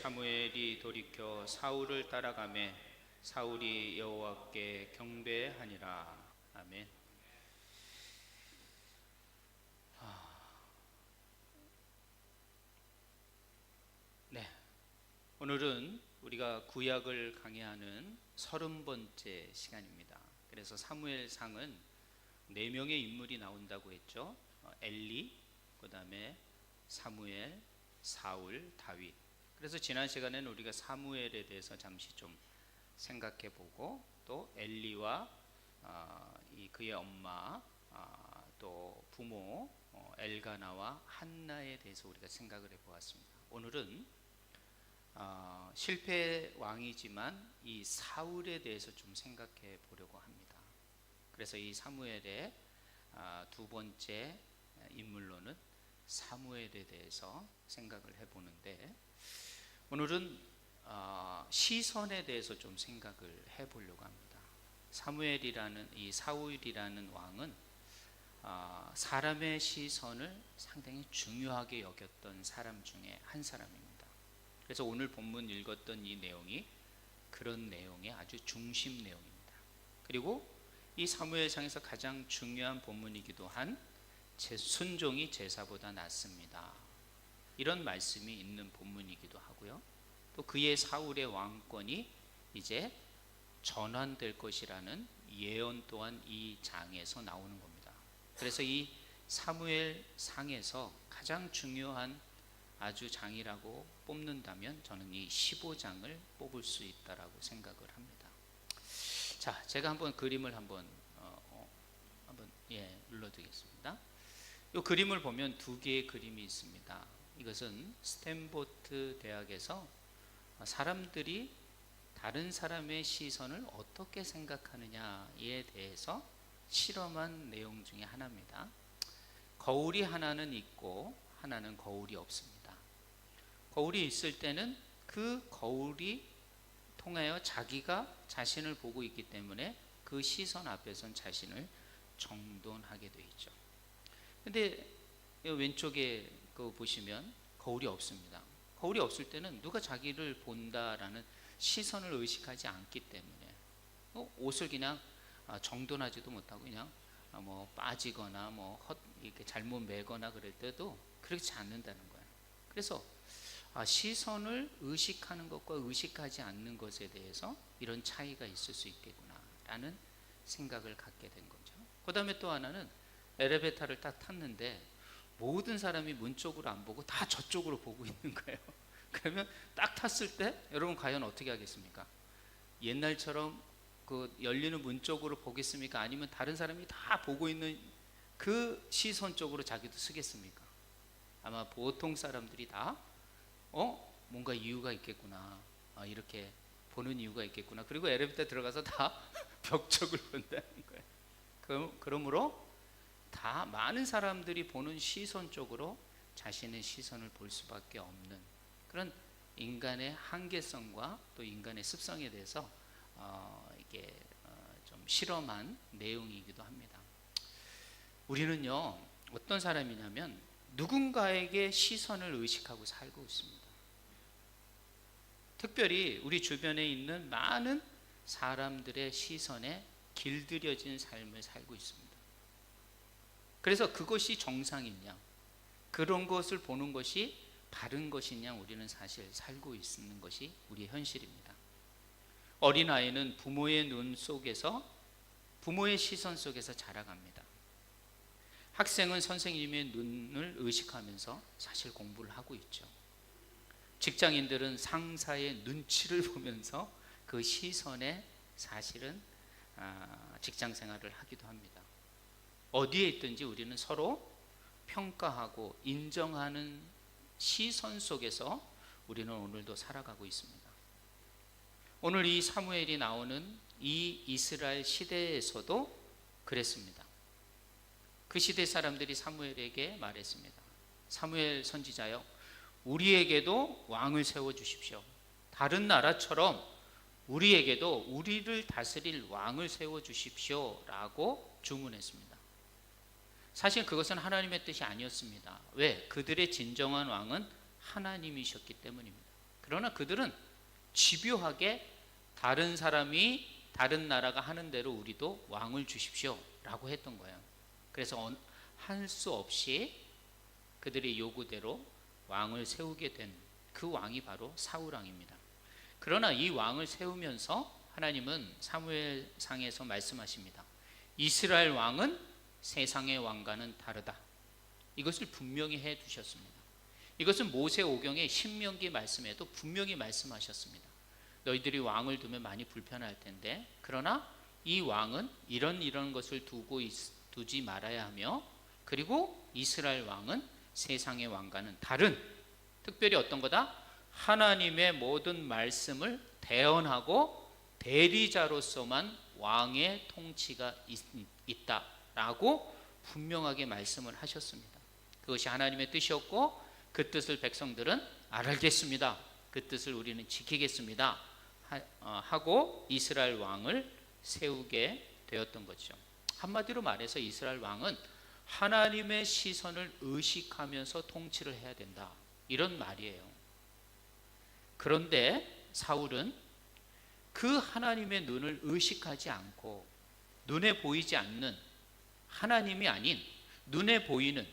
사무엘이 돌이켜 사울을 따라가매 사울이 여호와께 경배하니라. 아멘. 네, 오늘은 우리가 구약을 강의하는 30번째 시간입니다. 그래서 사무엘상은 4명의 인물이 나온다고 했죠. 엘리, 그 다음에 사무엘, 사울, 다윗. 그래서 지난 시간에는 우리가 사무엘에 대해서 잠시 좀 생각해 보고, 또 엘리와 그의 엄마, 또 부모 엘가나와 한나에 대해서 우리가 생각을 해 보았습니다. 오늘은 실패의 왕이지만 이 사울에 대해서 좀 생각해 보려고 합니다. 그래서 이 사무엘의 두 번째 인물로는 사무엘에 대해서 생각을 해 보는데, 오늘은 시선에 대해서 좀 생각을 해 보려고 합니다. 이 사울이라는 왕은 사람의 시선을 상당히 중요하게 여겼던 사람 중에 한 사람입니다. 그래서 오늘 본문 읽었던 이 내용이 그런 내용의 아주 중심 내용입니다. 그리고 이 사무엘상에서 가장 중요한 본문이기도 한 순종이 제사보다 낫습니다, 이런 말씀이 있는 본문이기도 하고요. 또 그의 사울의 왕권이 이제 전환될 것이라는 예언 또한 이 장에서 나오는 겁니다. 그래서 이 사무엘상에서 가장 중요한 아주 장이라고 뽑는다면 저는 이 15장을 뽑을 수 있다라고 생각을 합니다. 자, 제가 한번 그림을 한번 눌러드리겠습니다. 이 그림을 보면 두 개의 그림이 있습니다. 이것은 스탠포드 대학에서 사람들이 다른 사람의 시선을 어떻게 생각하느냐에 대해서 실험한 내용 중에 하나입니다. 거울이 하나는 있고 하나는 거울이 없습니다. 거울이 있을 때는 그 거울이 통하여 자기가 자신을 보고 있기 때문에 그 시선 앞에선 자신을 정돈하게 되어 있죠. 근데 왼쪽에 그 보시면 거울이 없습니다. 거울이 없을 때는 누가 자기를 본다라는 시선을 의식하지 않기 때문에 옷을 그냥 정돈하지도 못하고 그냥 빠지거나 이렇게 잘못 매거나 그럴 때도 그렇지 않는다는 거예요. 그래서 시선을 의식하는 것과 의식하지 않는 것에 대해서 이런 차이가 있을 수 있겠구나라는 생각을 갖게 된 거죠. 그 다음에 또 하나는 엘리베이터를 딱 탔는데 모든 사람이 문 쪽으로 안 보고 다 저쪽으로 보고 있는 거예요. 그러면 딱 탔을 때 여러분 과연 어떻게 하겠습니까? 옛날처럼 그 열리는 문 쪽으로 보겠습니까? 아니면 다른 사람이 다 보고 있는 그 시선 쪽으로 자기도 쓰겠습니까? 아마 보통 사람들이 다 뭔가 이유가 있겠구나, 이렇게 보는 이유가 있겠구나, 그리고 엘리베이터 들어가서 다 벽 쪽을 본다는 거예요. 그러므로 다 많은 사람들이 보는 시선 쪽으로 자신의 시선을 볼 수밖에 없는 그런 인간의 한계성과 또 인간의 습성에 대해서 이게 좀 실험한 내용이기도 합니다. 우리는요, 어떤 사람이냐면 누군가에게 시선을 의식하고 살고 있습니다. 특별히 우리 주변에 있는 많은 사람들의 시선에 길들여진 삶을 살고 있습니다. 그래서 그것이 정상이냐, 그런 것을 보는 것이 바른 것이냐, 우리는 사실 살고 있는 것이 우리의 현실입니다. 어린아이는 부모의 눈 속에서, 부모의 시선 속에서 자라갑니다. 학생은 선생님의 눈을 의식하면서 사실 공부를 하고 있죠. 직장인들은 상사의 눈치를 보면서 그 시선에 사실은 직장 생활을 하기도 합니다. 어디에 있든지 우리는 서로 평가하고 인정하는 시선 속에서 우리는 오늘도 살아가고 있습니다. 오늘 이 사무엘이 나오는 이 이스라엘 시대에서도 그랬습니다. 그 시대 사람들이 사무엘에게 말했습니다. 사무엘 선지자여, 우리에게도 왕을 세워주십시오. 다른 나라처럼 우리에게도 우리를 다스릴 왕을 세워주십시오 라고 주문했습니다. 사실 그것은 하나님의 뜻이 아니었습니다. 왜? 그들의 진정한 왕은 하나님이셨기 때문입니다. 그러나 그들은 집요하게 다른 사람이 다른 나라가 하는 대로 우리도 왕을 주십시오 라고 했던 거예요. 그래서 할 수 없이 그들의 요구대로 왕을 세우게 된 그 왕이 바로 사울 왕입니다. 그러나 이 왕을 세우면서 하나님은 사무엘상에서 말씀하십니다. 이스라엘 왕은 세상의 왕과는 다르다. 이것을 분명히 해 두셨습니다. 이것은 모세오경의 신명기 말씀에도 분명히 말씀하셨습니다. 너희들이 왕을 두면 많이 불편할 텐데, 그러나 이 왕은 이런 것을 두지 말아야 하며, 그리고 이스라엘 왕은 세상의 왕과는 다른, 특별히 어떤 거다? 하나님의 모든 말씀을 대언하고 대리자로서만 왕의 통치가 있다라고 분명하게 말씀을 하셨습니다. 그것이 하나님의 뜻이었고, 그 뜻을 백성들은 알겠습니다, 그 뜻을 우리는 지키겠습니다 하고 이스라엘 왕을 세우게 되었던 거죠. 한마디로 말해서 이스라엘 왕은 하나님의 시선을 의식하면서 통치를 해야 된다, 이런 말이에요. 그런데 사울은 그 하나님의 눈을 의식하지 않고 눈에 보이지 않는 하나님이 아닌 눈에 보이는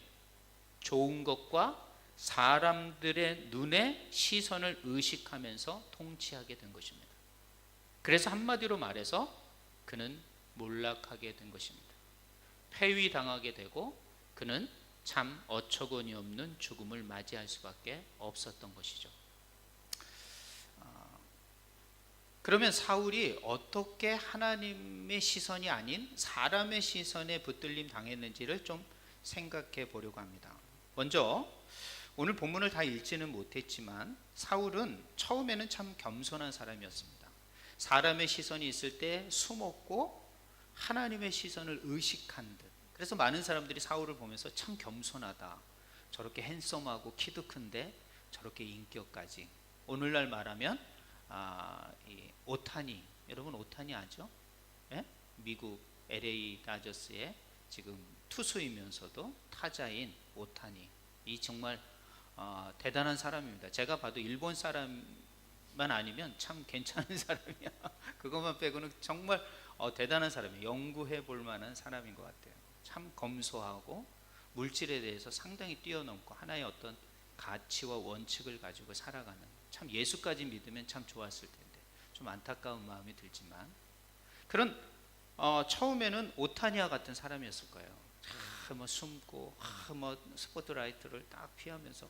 좋은 것과 사람들의 눈에 시선을 의식하면서 통치하게 된 것입니다. 그래서 한마디로 말해서 그는 몰락하게 된 것입니다. 폐위당하게 되고 그는 참 어처구니 없는 죽음을 맞이할 수밖에 없었던 것이죠. 그러면 사울이 어떻게 하나님의 시선이 아닌 사람의 시선에 붙들림 당했는지를 좀 생각해 보려고 합니다. 먼저 오늘 본문을 다 읽지는 못했지만 사울은 처음에는 참 겸손한 사람이었습니다. 사람의 시선이 있을 때 숨었고 하나님의 시선을 의식한 듯. 그래서 많은 사람들이 사울을 보면서 참 겸손하다, 저렇게 핸섬하고 키도 큰데 저렇게 인격까지. 오늘날 말하면 이 오타니, 여러분 오타니 아죠? 예? 미국 LA 다저스의 지금 투수이면서도 타자인 오타니, 이 정말 대단한 사람입니다. 제가 봐도 일본 사람만 아니면 참 괜찮은 사람이야. 그것만 빼고는 정말 대단한 사람이에요. 연구해 볼 만한 사람인 것 같아요. 참 검소하고 물질에 대해서 상당히 뛰어넘고 하나의 어떤 가치와 원칙을 가지고 살아가는, 참 예수까지 믿으면 참 좋았을 텐데 좀 안타까운 마음이 들지만, 그런 처음에는 오타니아 같은 사람이었을 거예요. 뭐 숨고 뭐 스포트라이트를 딱 피하면서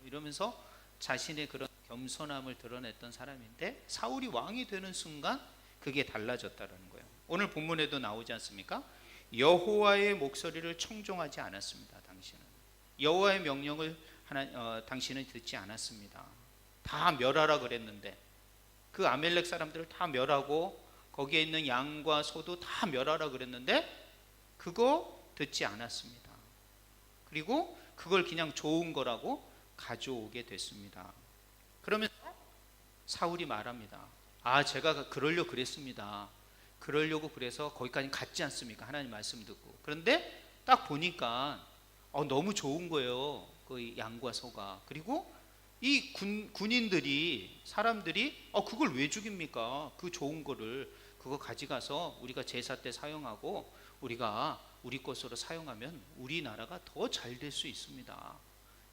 이러면서 자신의 그런 겸손함을 드러냈던 사람인데, 사울이 왕이 되는 순간 그게 달라졌다는 거예요. 오늘 본문에도 나오지 않습니까? 여호와의 목소리를 청종하지 않았습니다. 당신은 여호와의 명령을 당신은 듣지 않았습니다. 다 멸하라 그랬는데, 그 아멜렉 사람들을 다 멸하고 거기에 있는 양과 소도 다 멸하라 그랬는데 그거 듣지 않았습니다. 그리고 그걸 그냥 좋은 거라고 가져오게 됐습니다. 그러면 사울이 말합니다. 제가 그러려고 그랬습니다. 그러려고 그래서 거기까지 갔지 않습니까? 하나님 말씀 듣고. 그런데 딱 보니까 너무 좋은 거예요, 그 양과 소가. 그리고 이 군인들이, 사람들이 그걸 왜 죽입니까? 그 좋은 거를, 그거 가져가서 우리가 제사 때 사용하고 우리가 우리 것으로 사용하면 우리나라가 더 잘 될 수 있습니다.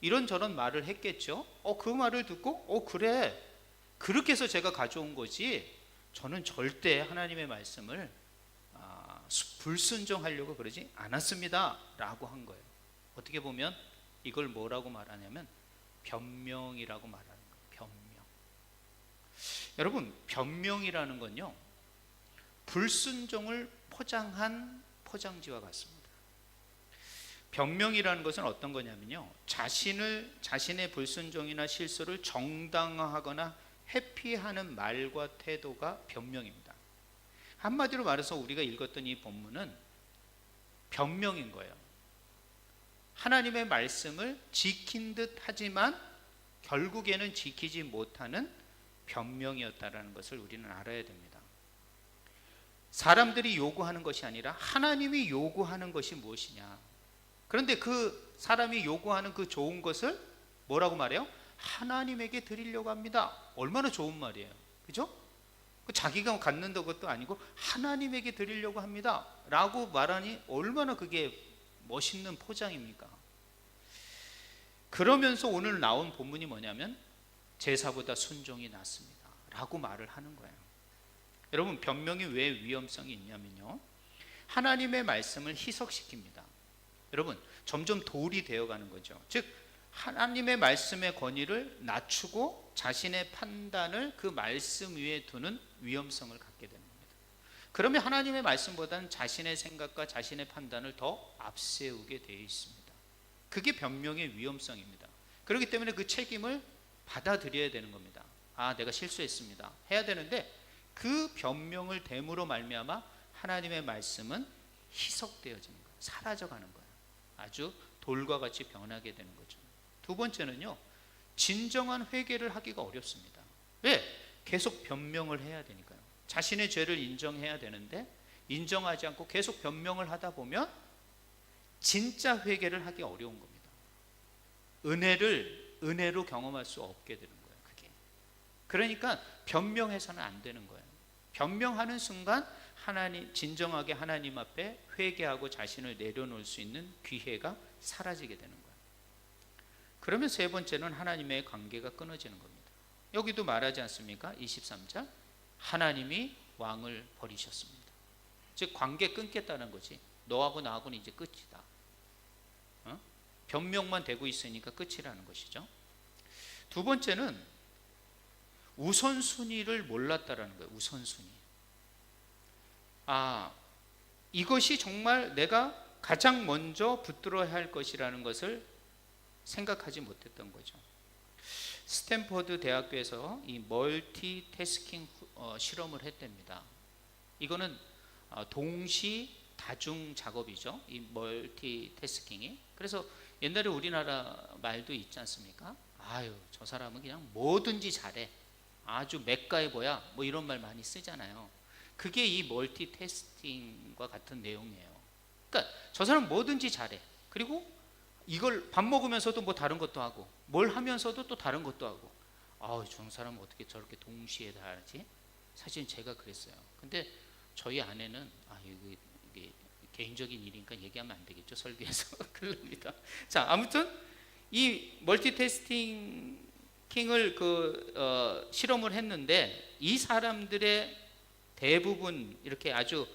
이런저런 말을 했겠죠. 그 말을 듣고 그래, 그렇게 해서 제가 가져온 거지 저는 절대 하나님의 말씀을 불순종하려고 그러지 않았습니다 라고 한 거예요. 어떻게 보면 이걸 뭐라고 말하냐면 변명이라고 말하는 거예요. 변명. 여러분, 변명이라는 건요, 불순종을 포장한 포장지와 같습니다. 변명이라는 것은 어떤 거냐면요, 자신의 불순종이나 실수를 정당화하거나 회피하는 말과 태도가 변명입니다. 한마디로 말해서 우리가 읽었던 이 본문은 변명인 거예요. 하나님의 말씀을 지킨 듯 하지만 결국에는 지키지 못하는 변명이었다는 것을 우리는 알아야 됩니다. 사람들이 요구하는 것이 아니라 하나님이 요구하는 것이 무엇이냐. 그런데 그 사람이 요구하는 그 좋은 것을 뭐라고 말해요? 하나님에게 드리려고 합니다. 얼마나 좋은 말이에요. 그죠? 자기가 갖는다 것도 아니고 하나님에게 드리려고 합니다 라고 말하니 얼마나 그게 멋있는 포장입니까? 그러면서 오늘 나온 본문이 뭐냐면 제사보다 순종이 낫습니다 라고 말을 하는 거예요. 여러분, 변명이 왜 위험성이 있냐면요, 하나님의 말씀을 희석시킵니다. 여러분, 점점 돌이 되어가는 거죠. 즉 하나님의 말씀의 권위를 낮추고 자신의 판단을 그 말씀 위에 두는 위험성을 갖게 되는 겁니다. 그러면 하나님의 말씀보다는 자신의 생각과 자신의 판단을 더 앞세우게 되어 있습니다. 그게 변명의 위험성입니다. 그렇기 때문에 그 책임을 받아들여야 되는 겁니다. 아, 내가 실수했습니다 해야 되는데, 그 변명을 됨으로 말미암아 하나님의 말씀은 희석되어지는 거예요. 사라져가는 거예요. 아주 돌과 같이 변하게 되는 거죠. 두 번째는요, 진정한 회개를 하기가 어렵습니다. 왜? 계속 변명을 해야 되니까요. 자신의 죄를 인정해야 되는데 인정하지 않고 계속 변명을 하다 보면 진짜 회개를 하기 어려운 겁니다. 은혜로 경험할 수 없게 되는 거예요. 그게. 그러니까 변명해서는 안 되는 거예요. 변명하는 순간 진정하게 하나님 앞에 회개하고 자신을 내려놓을 수 있는 기회가 사라지게 되는 거예요. 그러면 세 번째는 하나님의 관계가 끊어지는 겁니다. 여기도 말하지 않습니까? 23절, 하나님이 왕을 버리셨습니다. 즉 관계 끊겠다는 거지. 너하고 나하고는 이제 끝이다. 변명만 되고 있으니까 끝이라는 것이죠. 두 번째는 우선순위를 몰랐다라는 거예요. 우선순위. 이것이 정말 내가 가장 먼저 붙들어야 할 것이라는 것을 생각하지 못했던 거죠. 스탠퍼드 대학교에서 이 멀티태스킹 실험을 했답니다. 이거는 동시 다중 작업이죠. 이 멀티태스킹이. 그래서 옛날에 우리나라 말도 있지 않습니까? 아유, 저 사람은 그냥 뭐든지 잘해. 아주 맥가이버야. 뭐 이런 말 많이 쓰잖아요. 그게 이 멀티태스킹과 같은 내용이에요. 그러니까 저 사람은 뭐든지 잘해. 그리고 이걸 밥 먹으면서도 뭐 다른 것도 하고, 뭘 하면서도 또 다른 것도 하고. 저 사람은 어떻게 저렇게 동시에 다 하지? 사실 제가 그랬어요. 근데 저희 아내는 이게 개인적인 일이니까 얘기하면 안 되겠죠, 설교에서. 그럽니다. 자, 아무튼 이 멀티태스킹을 실험을 했는데, 이 사람들의 대부분 이렇게 아주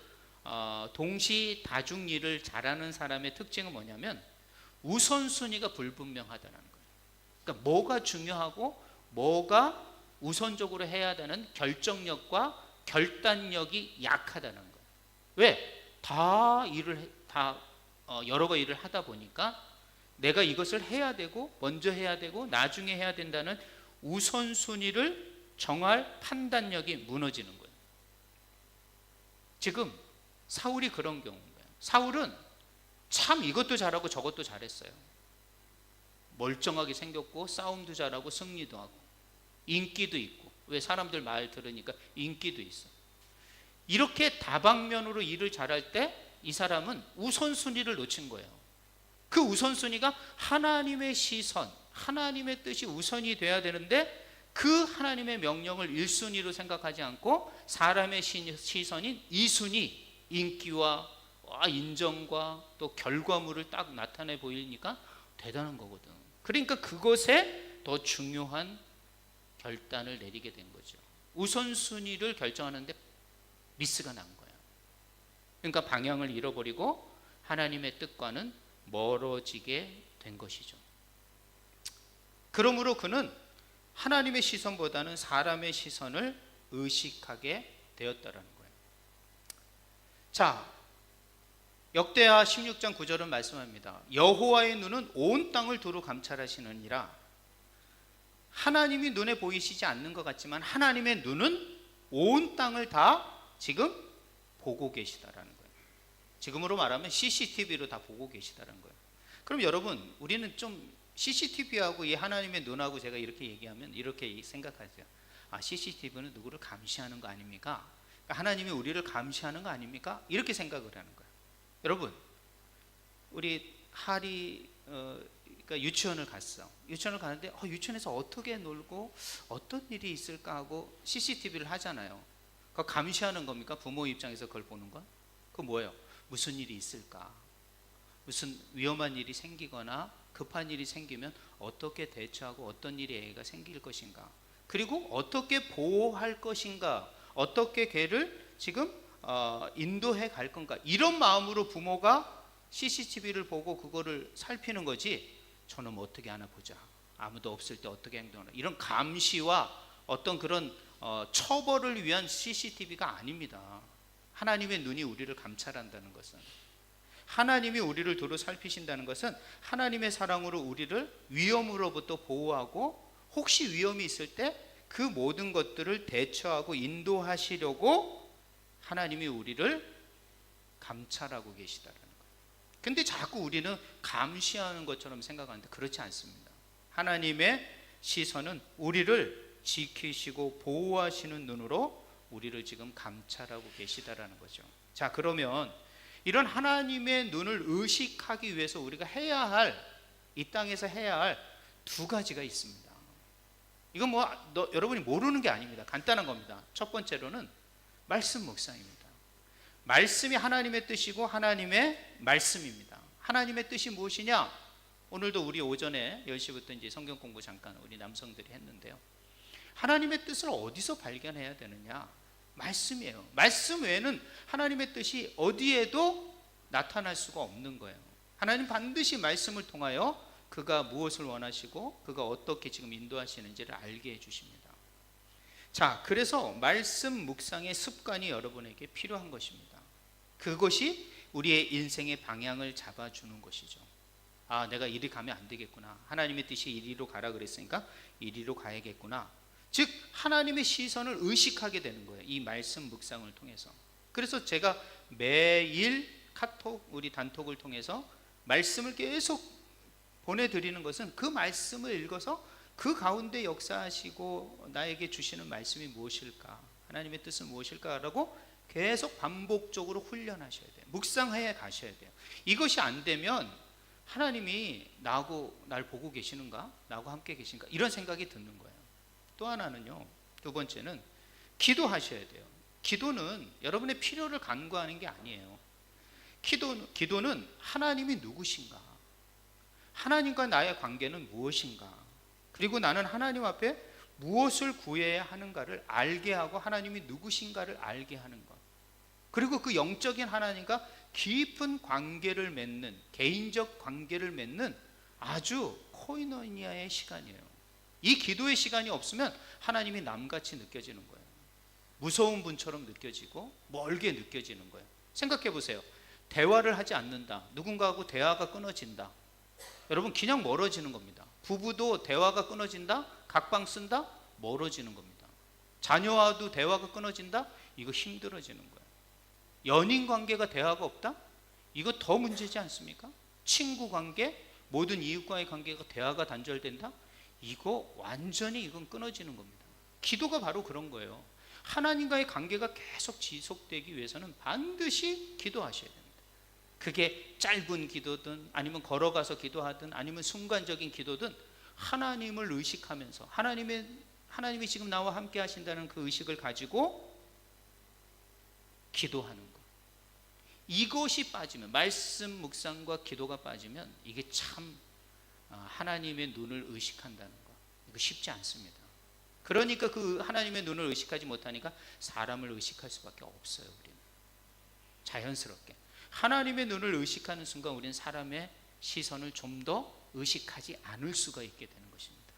동시 다중 일을 잘하는 사람의 특징은 뭐냐면 우선순위가 불분명하다는 거예요. 그러니까 뭐가 중요하고 뭐가 우선적으로 해야 되는 결정력과 결단력이 약하다는 거예요. 왜? 여러 일을 하다 보니까 내가 이것을 해야 되고 먼저 해야 되고 나중에 해야 된다는 우선순위를 정할 판단력이 무너지는 거예요. 지금 사울이 그런 경우인 거예요. 사울은 참 이것도 잘하고 저것도 잘했어요. 멀쩡하게 생겼고 싸움도 잘하고 승리도 하고 인기도 있고, 왜? 사람들 말 들으니까 인기도 있어. 이렇게 다방면으로 일을 잘할 때 이 사람은 우선순위를 놓친 거예요. 그 우선순위가 하나님의 시선, 하나님의 뜻이 우선이 돼야 되는데, 그 하나님의 명령을 1순위로 생각하지 않고 사람의 시선인 2순위, 인기와 인정과 또 결과물을 딱 나타내 보이니까 대단한 거거든. 그러니까 그것에 더 중요한 결단을 내리게 된 거죠. 우선순위를 결정하는데 미스가 난 거예요. 그러니까 방향을 잃어버리고 하나님의 뜻과는 멀어지게 된 것이죠. 그러므로 그는 하나님의 시선보다는 사람의 시선을 의식하게 되었다라는 거예요. 자, 역대하 16장 9절은 말씀합니다. 여호와의 눈은 온 땅을 두루 감찰하시느니라. 하나님이 눈에 보이시지 않는 것 같지만 하나님의 눈은 온 땅을 다 지금 보고 계시다라는 거예요. 지금으로 말하면 CCTV로 다 보고 계시다라는 거예요. 그럼 여러분, 우리는 좀 CCTV하고 이 하나님의 눈하고 제가 이렇게 얘기하면 이렇게 생각하세요. CCTV는 누구를 감시하는 거 아닙니까? 하나님이 우리를 감시하는 거 아닙니까? 이렇게 생각을 하는 거예요. 여러분, 우리 하리 그러니까 유치원을 갔어. 유치원을 가는데 유치원에서 어떻게 놀고 어떤 일이 있을까 하고 CCTV를 하잖아요. 그거 감시하는 겁니까? 부모 입장에서 그걸 보는 건? 그거 뭐예요? 무슨 일이 있을까? 무슨 위험한 일이 생기거나 급한 일이 생기면 어떻게 대처하고 어떤 일이 애가 생길 것인가? 그리고 어떻게 보호할 것인가? 어떻게 걔를 지금 인도해 갈 건가? 이런 마음으로 부모가 CCTV를 보고 그거를 살피는 거지. 저놈 어떻게 하나 보자. 아무도 없을 때 어떻게 행동하나. 이런 감시와 어떤 그런 처벌을 위한 CCTV가 아닙니다. 하나님의 눈이 우리를 감찰한다는 것은, 하나님이 우리를 두루 살피신다는 것은 하나님의 사랑으로 우리를 위험으로부터 보호하고 혹시 위험이 있을 때 그 모든 것들을 대처하고 인도하시려고 하나님이 우리를 감찰하고 계시다라는 거예요. 근데 자꾸 우리는 감시하는 것처럼 생각하는데 그렇지 않습니다. 하나님의 시선은 우리를 지키시고 보호하시는 눈으로 우리를 지금 감찰하고 계시다라는 거죠. 자, 그러면 이런 하나님의 눈을 의식하기 위해서 우리가 해야 할, 이 땅에서 해야 할 두 가지가 있습니다. 이건 여러분이 모르는 게 아닙니다. 간단한 겁니다. 첫 번째로는 말씀 묵상입니다. 말씀이 하나님의 뜻이고 하나님의 말씀입니다. 하나님의 뜻이 무엇이냐? 오늘도 우리 오전에 10시부터 이제 성경 공부 잠깐 우리 남성들이 했는데요. 하나님의 뜻을 어디서 발견해야 되느냐? 말씀이에요. 말씀 외에는 하나님의 뜻이 어디에도 나타날 수가 없는 거예요. 하나님 반드시 말씀을 통하여 그가 무엇을 원하시고 그가 어떻게 지금 인도하시는지를 알게 해주십니다. 자, 그래서 말씀 묵상의 습관이 여러분에게 필요한 것입니다. 그것이 우리의 인생의 방향을 잡아주는 것이죠. 내가 이리 가면 안 되겠구나. 하나님의 뜻이 이리로 가라 그랬으니까 이리로 가야겠구나. 즉 하나님의 시선을 의식하게 되는 거예요. 이 말씀 묵상을 통해서. 그래서 제가 매일 카톡, 우리 단톡을 통해서 말씀을 계속 보내드리는 것은 그 말씀을 읽어서 그 가운데 역사하시고 나에게 주시는 말씀이 무엇일까? 하나님의 뜻은 무엇일까라고 계속 반복적으로 훈련하셔야 돼요. 묵상해 가셔야 돼요. 이것이 안 되면 하나님이 나하고 날 보고 계시는가? 나하고 함께 계신가? 이런 생각이 드는 거예요. 또 하나는요, 두 번째는 기도하셔야 돼요. 기도는 여러분의 필요를 간구하는 게 아니에요. 기도는 하나님이 누구신가? 하나님과 나의 관계는 무엇인가? 그리고 나는 하나님 앞에 무엇을 구해야 하는가를 알게 하고 하나님이 누구신가를 알게 하는 것. 그리고 그 영적인 하나님과 깊은 관계를 맺는, 개인적 관계를 맺는 아주 코이노니아의 시간이에요. 이 기도의 시간이 없으면 하나님이 남같이 느껴지는 거예요. 무서운 분처럼 느껴지고 멀게 느껴지는 거예요. 생각해 보세요. 대화를 하지 않는다. 누군가하고 대화가 끊어진다. 여러분 그냥 멀어지는 겁니다. 부부도 대화가 끊어진다? 각방 쓴다? 멀어지는 겁니다. 자녀와도 대화가 끊어진다? 이거 힘들어지는 거예요. 연인 관계가 대화가 없다? 이거 더 문제지 않습니까? 친구 관계, 모든 이웃과의 관계가 대화가 단절된다? 이거 완전히 이건 끊어지는 겁니다. 기도가 바로 그런 거예요. 하나님과의 관계가 계속 지속되기 위해서는 반드시 기도하셔야 됩니다. 그게 짧은 기도든 아니면 걸어가서 기도하든 아니면 순간적인 기도든 하나님을 의식하면서 하나님이 지금 나와 함께 하신다는 그 의식을 가지고 기도하는 것. 이것이 빠지면, 말씀 묵상과 기도가 빠지면 이게 참 하나님의 눈을 의식한다는 것, 이거 쉽지 않습니다. 그러니까 그 하나님의 눈을 의식하지 못하니까 사람을 의식할 수밖에 없어요. 우리는 자연스럽게 하나님의 눈을 의식하는 순간 우리는 사람의 시선을 좀 더 의식하지 않을 수가 있게 되는 것입니다.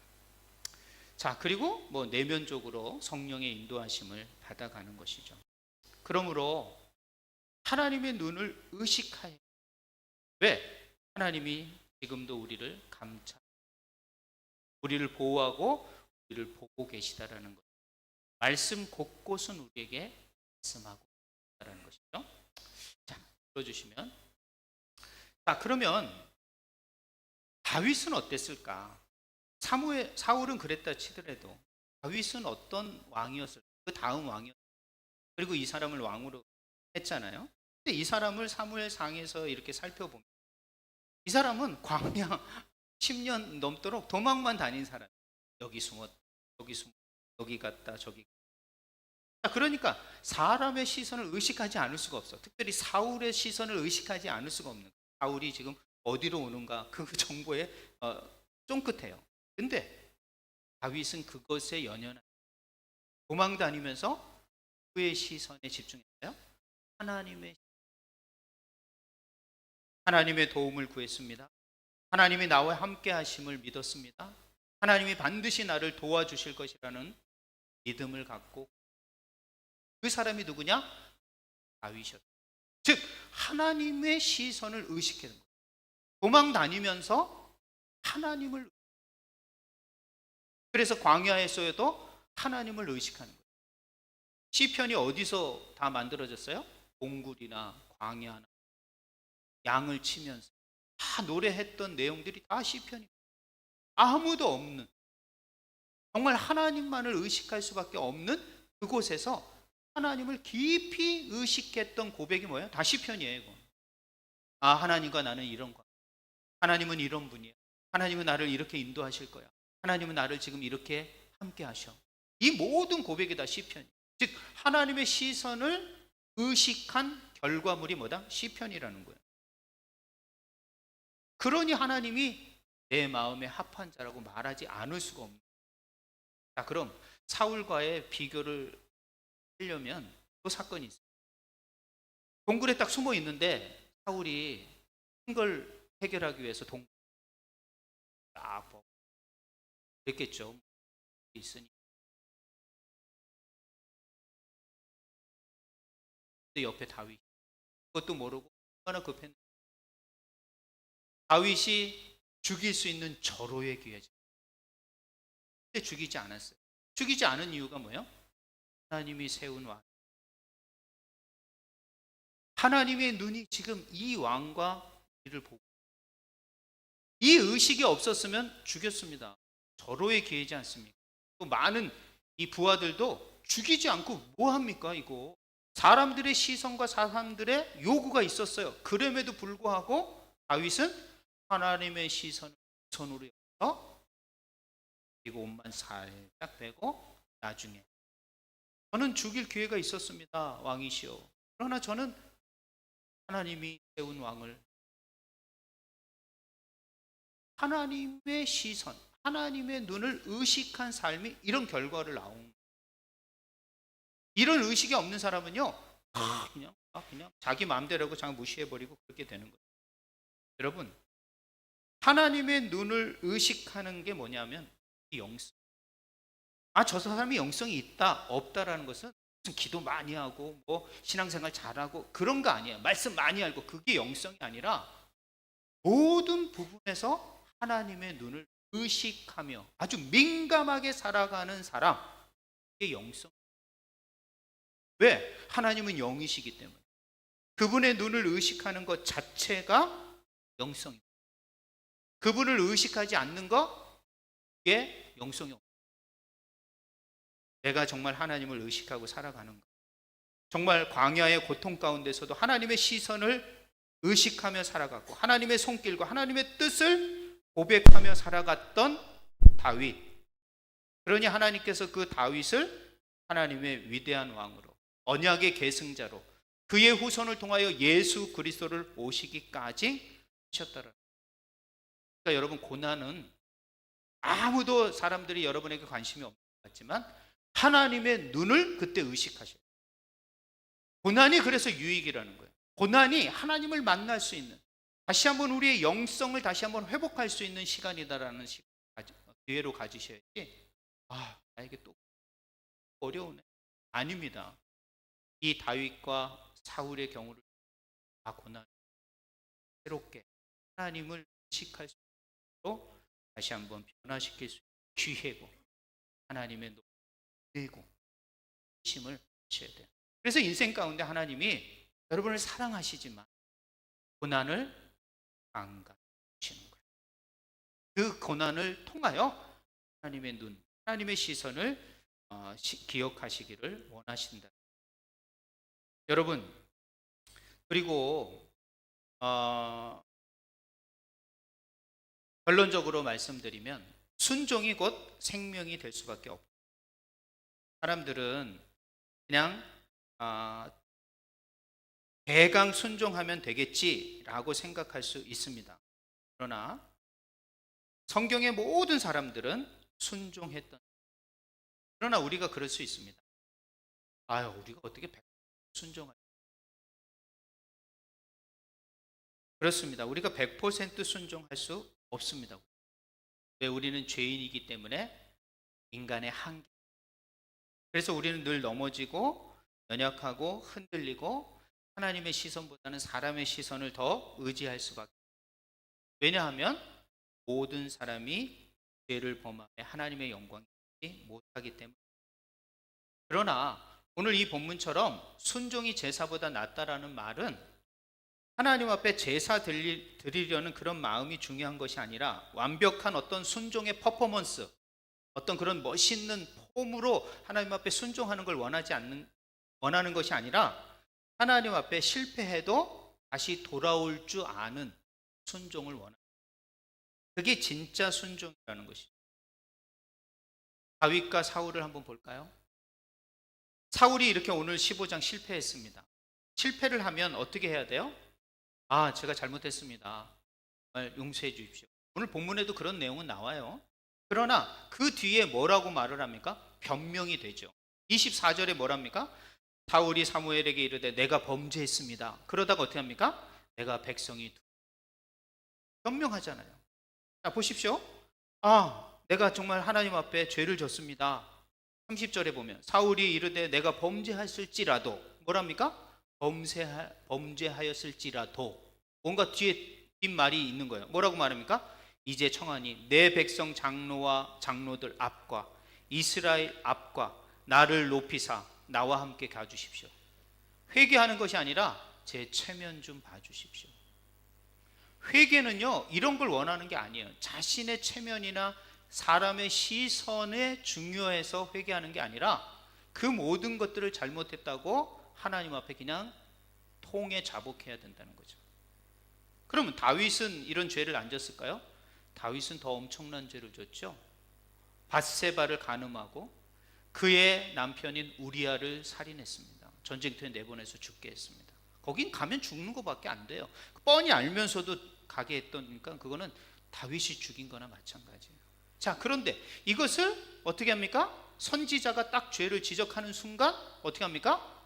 자, 그리고 내면적으로 성령의 인도하심을 받아가는 것이죠. 그러므로 하나님의 눈을 의식하여, 왜? 하나님이 지금도 우리를 우리를 보호하고 우리를 보고 계시다라는 것. 말씀 곳곳은 우리에게 말씀하고 있다라는 것이죠. 자, 들어주시면. 자, 그러면 다윗은 어땠을까? 사울은 그랬다 치더라도 다윗은 어떤 왕이었을까? 그 다음 왕이었을까? 그리고 이 사람을 왕으로 했잖아요. 근데 이 사람을 사무엘상에서 이렇게 살펴보면 이 사람은 광야 10년 넘도록 도망만 다닌 사람. 여기 숨었, 여기 숨, 여기 갔다 저기. 그러니까 사람의 시선을 의식하지 않을 수가 없어. 특별히 사울의 시선을 의식하지 않을 수가 없는 거야. 사울이 지금 어디로 오는가 그 정보에 쫑긋해요. 근데 다윗은 그것에 연연한 도망 다니면서 그의 시선에 집중했어요. 하나님의 도움을 구했습니다. 하나님이 나와 함께 하심을 믿었습니다. 하나님이 반드시 나를 도와주실 것이라는 믿음을 갖고, 그 사람이 누구냐? 다윗이었다. 즉 하나님의 시선을 의식하는 거예요. 도망 다니면서 하나님을, 그래서 광야에서도 하나님을 의식하는 거예요. 시편이 어디서 다 만들어졌어요? 동굴이나 광야나 양을 치면서 다 노래했던 내용들이 다 시편이에요. 아무도 없는, 정말 하나님만을 의식할 수밖에 없는 그곳에서 하나님을 깊이 의식했던 고백이 뭐예요? 다 시편이에요. 이거. 아, 하나님과 나는 이런 거. 하나님은 이런 분이야. 하나님은 나를 이렇게 인도하실 거야. 하나님은 나를 지금 이렇게 함께 하셔. 이 모든 고백이 다 시편이에요. 즉 하나님의 시선을 의식한 결과물이 뭐다? 시편이라는 거예요. 그러니 하나님이 내 마음에 합한 자라고 말하지 않을 수가 없는 거예요. 자, 그럼 사울과의 비교를 하려면 또 사건이 있어요. 동굴에 딱 숨어 있는데 사울이 큰 걸 해결하기 위해서 동굴 딱 그랬겠죠. 있으니. 근데 옆에 다윗, 그것도 모르고 얼마나 급했는데 다윗이 죽일 수 있는 절호의 기회죠. 근데 죽이지 않았어요. 죽이지 않은 이유가 뭐예요? 하나님이 세운 왕. 하나님의 눈이 지금 이 왕과 이를 보고, 이 의식이 없었으면 죽였습니다. 절호의 기회지 않습니까? 또 많은 이 부하들도 죽이지 않고 뭐 합니까 이거? 사람들의 시선과 사람들의 요구가 있었어요. 그럼에도 불구하고 다윗은 하나님의 시선을 우선으로 여기서 그리고 옷만 살짝 빼고, 나중에 저는 죽일 기회가 있었습니다. 왕이시여. 그러나 저는 하나님이 세운 왕을, 하나님의 시선, 하나님의 눈을 의식한 삶이 이런 결과를 나온 거예요. 이런 의식이 없는 사람은요, 그냥 자기 마음대로 하고 자기 무시해버리고 그렇게 되는 거예요. 여러분, 하나님의 눈을 의식하는 게 뭐냐면 영성. 아, 저 사람이 영성이 있다 없다라는 것은 무슨 기도 많이 하고 뭐 신앙생활 잘하고 그런 거 아니에요. 말씀 많이 알고 그게 영성이 아니라 모든 부분에서 하나님의 눈을 의식하며 아주 민감하게 살아가는 사람, 그게 영성. 왜? 하나님은 영이시기 때문에. 그분의 눈을 의식하는 것 자체가 영성입니다. 그분을 의식하지 않는 것, 그게 영성이 없어요. 내가 정말 하나님을 의식하고 살아가는가? 정말 광야의 고통 가운데서도 하나님의 시선을 의식하며 살아갔고 하나님의 손길과 하나님의 뜻을 고백하며 살아갔던 다윗. 그러니 하나님께서 그 다윗을 하나님의 위대한 왕으로, 언약의 계승자로, 그의 후손을 통하여 예수 그리스도를 오시기까지 하셨다는. 그러니까 여러분, 고난은 아무도 사람들이 여러분에게 관심이 없는 것 같지만 하나님의 눈을 그때 의식하셔요. 고난이 그래서 유익이라는 거예요. 고난이 하나님을 만날 수 있는, 다시 한번 우리의 영성을 다시 한번 회복할 수 있는 시간이다라는 기회로 가지셔야지. 아, 나에게 또 어려우네. 아닙니다. 이 다윗과 사울의 경우를 다 고난, 새롭게 하나님을 의식할 수 있도록 다시 한번 변화시킬 수 있는 기회고, 하나님의 노고 힘을 주셔야 돼요. 그래서 인생 가운데 하나님이 여러분을 사랑하시지만 고난을 강간하시는 거예요. 그 고난을 통하여 하나님의 눈, 하나님의 시선을 기억하시기를 원하신다. 여러분, 그리고 결론적으로 말씀드리면 순종이 곧 생명이 될 수밖에 없고, 사람들은 그냥 대강 순종하면 되겠지라고 생각할 수 있습니다. 그러나 성경의 모든 사람들은 순종했던. 그러나 우리가 그럴 수 있습니다. 우리가 어떻게 100% 순종할? 그렇습니다. 우리가 100% 순종할 수 없습니다. 왜? 우리는 죄인이기 때문에, 인간의 한계. 그래서 우리는 늘 넘어지고 연약하고 흔들리고 하나님의 시선보다는 사람의 시선을 더 의지할 수밖에. 왜냐하면 모든 사람이 죄를 범하며 하나님의 영광을 받지 못하기 때문에. 그러나 오늘 이 본문처럼 순종이 제사보다 낫다라는 말은 하나님 앞에 제사 드리려는 그런 마음이 중요한 것이 아니라, 완벽한 어떤 순종의 퍼포먼스, 어떤 그런 멋있는 폼으로 하나님 앞에 순종하는 걸 원하는 것이 아니라, 하나님 앞에 실패해도 다시 돌아올 줄 아는 순종을 원하는, 그게 진짜 순종이라는 것이죠. 다윗과 사울을 한번 볼까요? 사울이 이렇게 오늘 15장 실패했습니다. 실패를 하면 어떻게 해야 돼요? 제가 잘못했습니다, 정말 용서해 주십시오. 오늘 본문에도 그런 내용은 나와요. 그러나 그 뒤에 뭐라고 말을 합니까? 변명이 되죠. 24절에 뭐랍니까? 사울이 사무엘에게 이르되 내가 범죄했습니다. 그러다가 어떻게 합니까? 내가 백성이 변명하잖아요. 자, 보십시오. 내가 정말 하나님 앞에 죄를 졌습니다. 30절에 보면 사울이 이르되 내가 범죄했을지라도, 뭐랍니까? 범죄하였을지라도, 뭔가 뒤에 뒷말이 있는 거예요. 뭐라고 말합니까? 이제 청하니 내 백성 장로와 장로들 앞과 이스라엘 앞과 나를 높이사 나와 함께 가주십시오. 회개하는 것이 아니라 제 체면 좀 봐주십시오. 회개는요, 이런 걸 원하는 게 아니에요. 자신의 체면이나 사람의 시선에 중요해서 회개하는 게 아니라, 그 모든 것들을 잘못했다고 하나님 앞에 그냥 통에 자복해야 된다는 거죠. 그러면 다윗은 이런 죄를 안 졌을까요? 다윗은 더 엄청난 죄를 졌죠. 밧세바를 간음하고 그의 남편인 우리아를 살인했습니다. 전쟁터에 내보내서 죽게 했습니다. 거긴 가면 죽는 것밖에 안 돼요. 뻔히 알면서도 가게 했더니까 그거는 다윗이 죽인 거나 마찬가지예요. 자, 그런데 이것을 어떻게 합니까? 선지자가 딱 죄를 지적하는 순간 어떻게 합니까?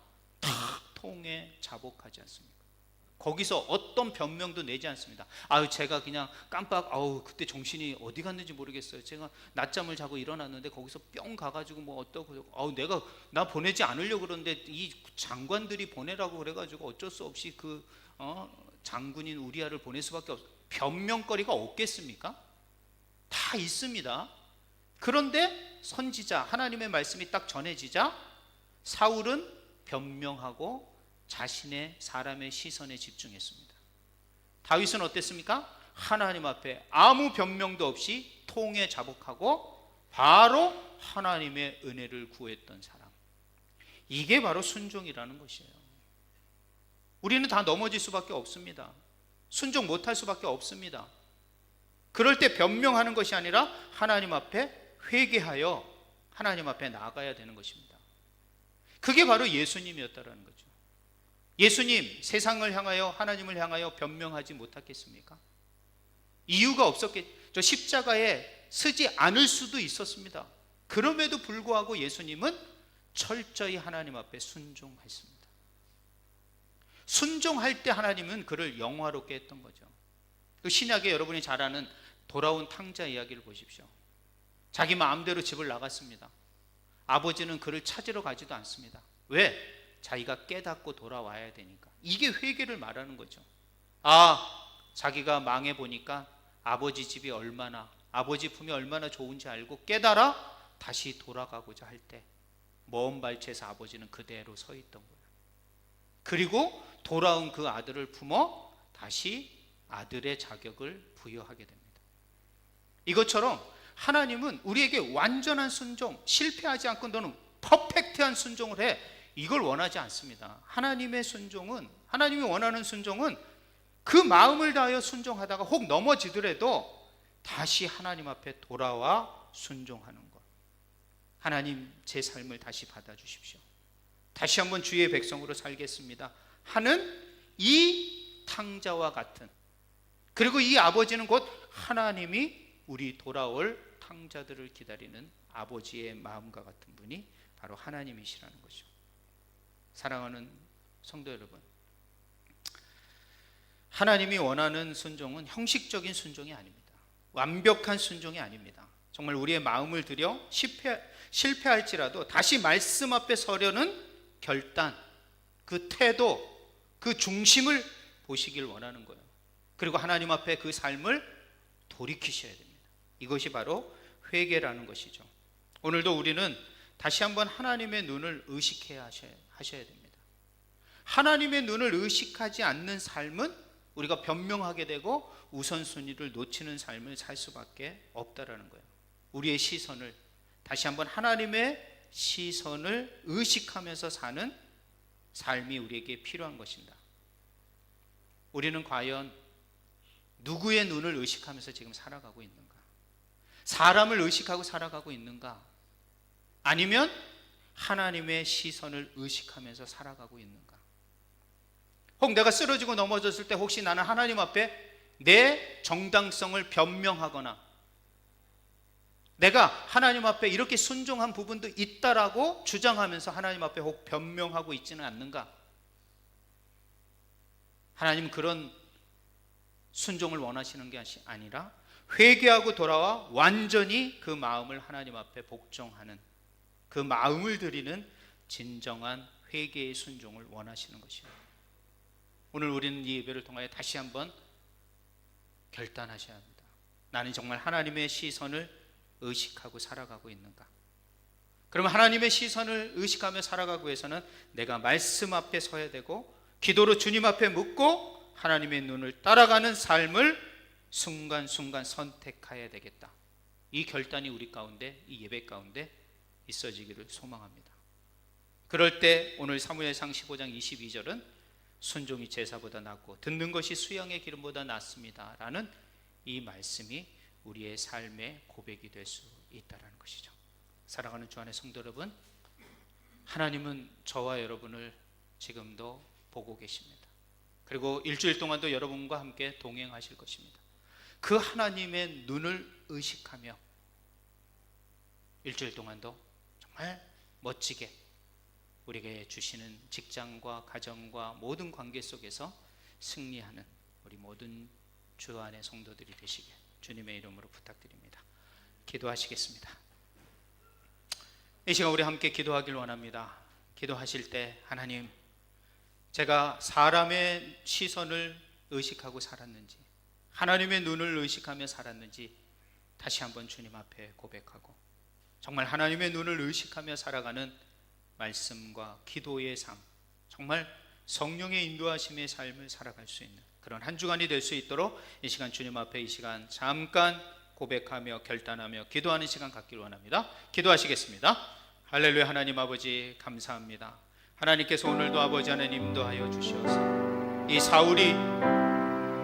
다 통에 자복하지 않습니까? 거기서 어떤 변명도 내지 않습니다. 제가 그냥 깜빡, 그때 정신이 어디 갔는지 모르겠어요. 제가 낮잠을 자고 일어났는데 거기서 뿅 가가지고 뭐 어떠고, 나 보내지 않으려고 그러는데 이 장관들이 보내라고 그래가지고 어쩔 수 없이 장군인 우리아를 보낼 수밖에 없어요. 변명거리가 없겠습니까? 다 있습니다. 그런데 선지자, 하나님의 말씀이 딱 전해지자 사울은 변명하고 자신의 사람의 시선에 집중했습니다. 다윗은 어땠습니까? 하나님 앞에 아무 변명도 없이 통에 자복하고 바로 하나님의 은혜를 구했던 사람. 이게 바로 순종이라는 것이에요. 우리는 다 넘어질 수밖에 없습니다. 순종 못할 수밖에 없습니다. 그럴 때 변명하는 것이 아니라 하나님 앞에 회개하여 하나님 앞에 나아가야 되는 것입니다. 그게 바로 예수님이었다라는 거죠. 예수님 세상을 향하여, 하나님을 향하여 변명하지 못했겠습니까? 이유가 없었겠죠. 십자가에 서지 않을 수도 있었습니다. 그럼에도 불구하고 예수님은 철저히 하나님 앞에 순종했습니다. 순종할 때 하나님은 그를 영화롭게 했던 거죠. 그 신약에 여러분이 잘 아는 돌아온 탕자 이야기를 보십시오. 자기 마음대로 집을 나갔습니다. 아버지는 그를 찾으러 가지도 않습니다. 왜? 자기가 깨닫고 돌아와야 되니까. 이게 회개를 말하는 거죠. 자기가 망해보니까 아버지 집이 얼마나, 아버지 품이 얼마나 좋은지 알고 깨달아 다시 돌아가고자 할 때 먼 발치에서 아버지는 그대로 서 있던 거예요. 그리고 돌아온 그 아들을 품어 다시 아들의 자격을 부여하게 됩니다. 이것처럼 하나님은 우리에게 완전한 순종, 실패하지 않고 너는 퍼펙트한 순종을 해, 이걸 원하지 않습니다. 하나님의 순종은, 하나님이 원하는 순종은 그 마음을 다하여 순종하다가 혹 넘어지더라도 다시 하나님 앞에 돌아와 순종하는 것. 하나님, 제 삶을 다시 받아주십시오. 다시 한번 주의 백성으로 살겠습니다 하는 이 탕자와 같은, 그리고 이 아버지는 곧 하나님이 우리 돌아올 탕자들을 기다리는 아버지의 마음과 같은 분이 바로 하나님이시라는 것이죠. 사랑하는 성도 여러분, 하나님이 원하는 순종은 형식적인 순종이 아닙니다. 완벽한 순종이 아닙니다. 정말 우리의 마음을 들여 실패할지라도 다시 말씀 앞에 서려는 결단, 그 태도, 그 중심을 보시길 원하는 거예요. 그리고 하나님 앞에 그 삶을 돌이키셔야 됩니다. 이것이 바로 회개라는 것이죠. 오늘도 우리는 다시 한번 하나님의 눈을 의식해야 하셔야 됩니다. 하나님의 눈을 의식하지 않는 삶은 우리가 변명하게 되고 우선순위를 놓치는 삶을 살 수밖에 없다라는 거예요. 우리의 시선을 다시 한번 하나님의 시선을 의식하면서 사는 삶이 우리에게 필요한 것입니다. 우리는 과연 누구의 눈을 의식하면서 지금 살아가고 있는가? 사람을 의식하고 살아가고 있는가? 아니면 하나님의 시선을 의식하면서 살아가고 있는가? 혹 내가 쓰러지고 넘어졌을 때 혹시 나는 하나님 앞에 내 정당성을 변명하거나 내가 하나님 앞에 이렇게 순종한 부분도 있다라고 주장하면서 하나님 앞에 혹 변명하고 있지는 않는가? 하나님은 그런 순종을 원하시는 게 아니라 회개하고 돌아와 완전히 그 마음을 하나님 앞에 복종하는, 그 마음을 드리는 진정한 회개의 순종을 원하시는 것입니다. 오늘 우리는 이 예배를 통하여 다시 한번 결단하셔야 합니다. 나는 정말 하나님의 시선을 의식하고 살아가고 있는가? 그러면 하나님의 시선을 의식하며 살아가기 위해서는 내가 말씀 앞에 서야 되고 기도로 주님 앞에 묻고 하나님의 눈을 따라가는 삶을 순간순간 선택해야 되겠다. 이 결단이 우리 가운데, 이 예배 가운데 있어지기를 소망합니다. 그럴 때 오늘 사무엘상 15장 22절은 순종이 제사보다 낫고 듣는 것이 수양의 기름보다 낫습니다 라는 이 말씀이 우리의 삶의 고백이 될 수 있다는 것이죠. 사랑하는 주 안의 성도 여러분, 하나님은 저와 여러분을 지금도 보고 계십니다. 그리고 일주일 동안도 여러분과 함께 동행하실 것입니다. 그 하나님의 눈을 의식하며 일주일 동안도 정말 멋지게 우리에게 주시는 직장과 가정과 모든 관계 속에서 승리하는 우리 모든 주 안의 성도들이 되시길 주님의 이름으로 부탁드립니다. 기도하시겠습니다. 이 시간 우리 함께 기도하길 원합니다. 기도하실 때 하나님, 제가 사람의 시선을 의식하고 살았는지 하나님의 눈을 의식하며 살았는지 다시 한번 주님 앞에 고백하고 정말 하나님의 눈을 의식하며 살아가는 말씀과 기도의 삶, 정말 성령의 인도하심의 삶을 살아갈 수 있는 그런 한 주간이 될 수 있도록 이 시간 주님 앞에 이 시간 잠깐 고백하며 결단하며 기도하는 시간 갖기를 원합니다. 기도하시겠습니다. 할렐루야. 하나님 아버지 감사합니다. 하나님께서 오늘도 아버지 하나님 인도하여 주시어서 이 사울이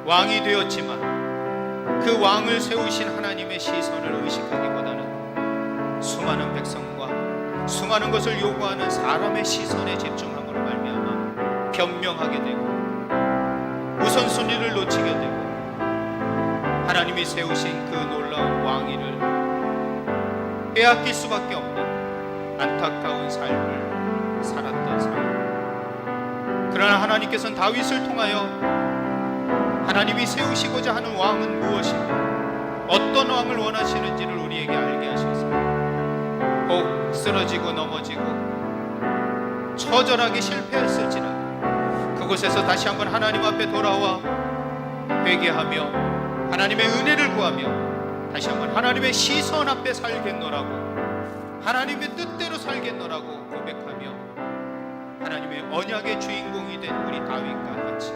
왕이 되었지만 그 왕을 세우신 하나님의 시선을 의식하기보다는 수많은 백성과 수많은 것을 요구하는 사람의 시선에 집중함으로 말미암아 변명하게 되고 우선순위를 놓치게 되고 하나님이 세우신 그 놀라운 왕위를 빼앗길 수밖에 없는 안타까운 삶을 살았던 사람. 그러나 하나님께서는 다윗을 통하여 하나님이 세우시고자 하는 왕은 무엇이며 어떤 왕을 원하시는지를 우리에게 알게 하셨습니다. 혹 쓰러지고 넘어지고 처절하게 실패했을지라도 그곳에서 다시 한번 하나님 앞에 돌아와 회개하며 하나님의 은혜를 구하며 다시 한번 하나님의 시선 앞에 살겠노라고, 하나님의 뜻대로 살겠노라고 고백하며 하나님의 언약의 주인공이 된 우리 다윗과 같이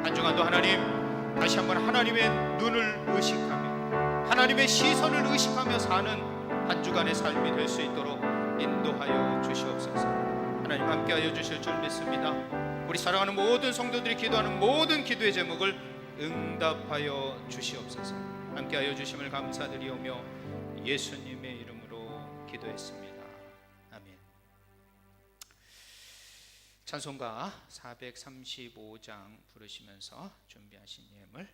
한 주간도 하나님 다시 한번 하나님의 눈을 의식하며 하나님의 시선을 의식하며 사는 한 주간의 삶이 될 수 있도록 인도하여 주시옵소서. 하나님 함께하여 주실 줄 믿습니다. 우리 사랑하는 모든 성도들이 기도하는 모든 기도의 제목을 응답하여 주시옵소서. 함께하여 주심을 감사드리오며 예수님의 이름으로 기도했습니다. 아멘. 찬송가 435장 부르시면서 준비하신 예물